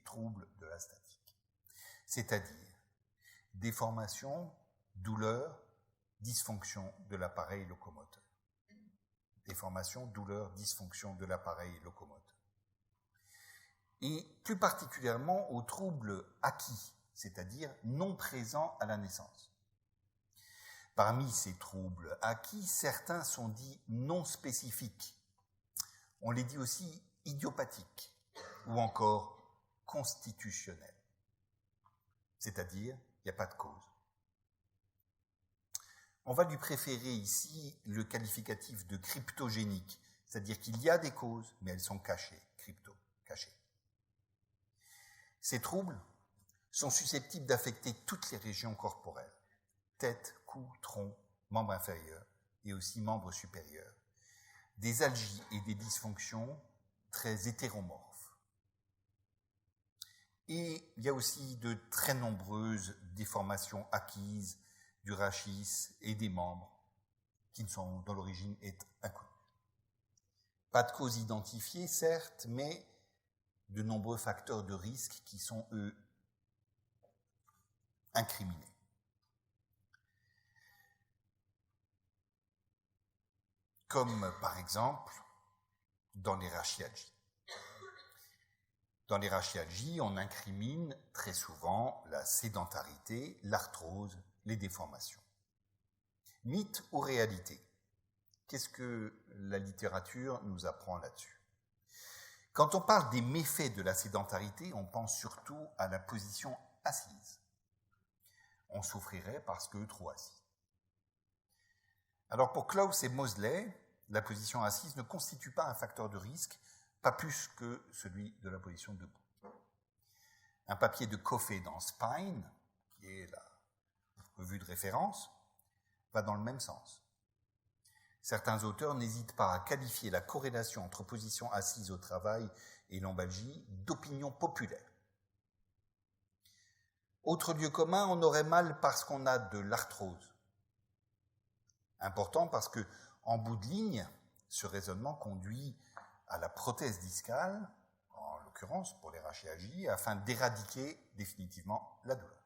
troubles de la statique, c'est-à-dire déformation, douleur, dysfonction de l'appareil locomoteur. Déformation, douleur, dysfonction de l'appareil locomoteur. Et plus particulièrement aux troubles acquis, c'est-à-dire non présents à la naissance. Parmi ces troubles acquis, certains sont dits non spécifiques. On les dit aussi idiopathiques ou encore constitutionnels. C'est-à-dire, il n'y a pas de cause. On va lui préférer ici le qualificatif de cryptogénique, c'est-à-dire qu'il y a des causes, mais elles sont cachées, cachées. Ces troubles sont susceptibles d'affecter toutes les régions corporelles, tête, cou, tronc, membres inférieurs et aussi membres supérieurs, des algies et des dysfonctions très hétéromorphes. Et il y a aussi de très nombreuses déformations acquises du rachis et des membres dont l'origine est inconnue. Pas de cause identifiée, certes, mais de nombreux facteurs de risque qui sont, eux, incriminés. Comme, par exemple, dans les rachialgies. Dans les rachialgies, on incrimine très souvent la sédentarité, l'arthrose, les déformations. Mythe ou réalité? Qu'est-ce que la littérature nous apprend là-dessus? Quand on parle des méfaits de la sédentarité, on pense surtout à la position assise. On souffrirait parce que trop assis. Alors pour Klaus et Moseley, la position assise ne constitue pas un facteur de risque, pas plus que celui de la position debout. Un papier de Coffey dans Spine, qui est la revue de référence, va dans le même sens. Certains auteurs n'hésitent pas à qualifier la corrélation entre position assise au travail et lombalgie d'opinion populaire. Autre lieu commun, on aurait mal parce qu'on a de l'arthrose. Important parce que, en bout de ligne, ce raisonnement conduit à la prothèse discale, en l'occurrence pour les rachialgies, afin d'éradiquer définitivement la douleur.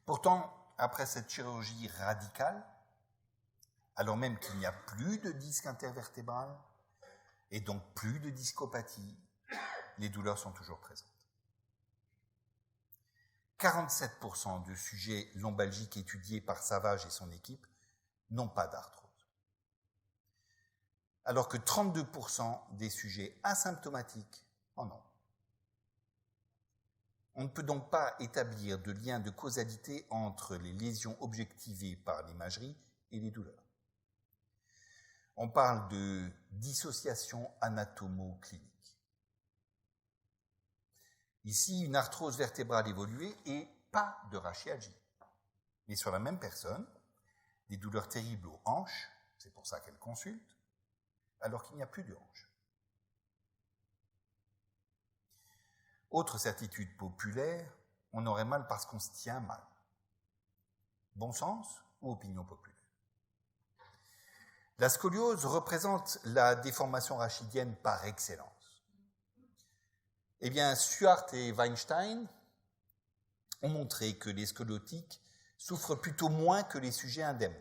Pourtant, après cette chirurgie radicale, alors même qu'il n'y a plus de disque intervertébral et donc plus de discopathie, les douleurs sont toujours présentes. 47% de sujets lombalgiques étudiés par Savage et son équipe n'ont pas d'arthrose. Alors que 32% des sujets asymptomatiques en ont. On ne peut donc pas établir de lien de causalité entre les lésions objectivées par l'imagerie et les douleurs. On parle de dissociation anatomo-clinique. Ici, une arthrose vertébrale évoluée et pas de rachialgie. Mais sur la même personne, des douleurs terribles aux hanches, c'est pour ça qu'elle consulte, alors qu'il n'y a plus de hanches. Autre certitude populaire, on aurait mal parce qu'on se tient mal. Bon sens ou opinion populaire? La scoliose représente la déformation rachidienne par excellence. Eh bien, Suart et Weinstein ont montré que les scoliotiques souffrent plutôt moins que les sujets indemnes,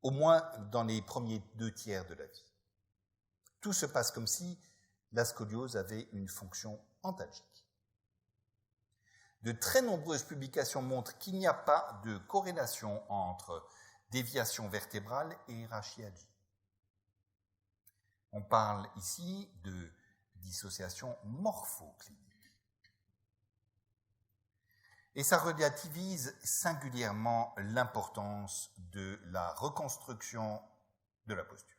au moins dans les premiers 2 tiers de la vie. Tout se passe comme si la scoliose avait une fonction antalgique. De très nombreuses publications montrent qu'il n'y a pas de corrélation entre déviation vertébrale et rachialgie. On parle ici de dissociation morphoclinique. Et ça relativise singulièrement l'importance de la reconstruction de la posture.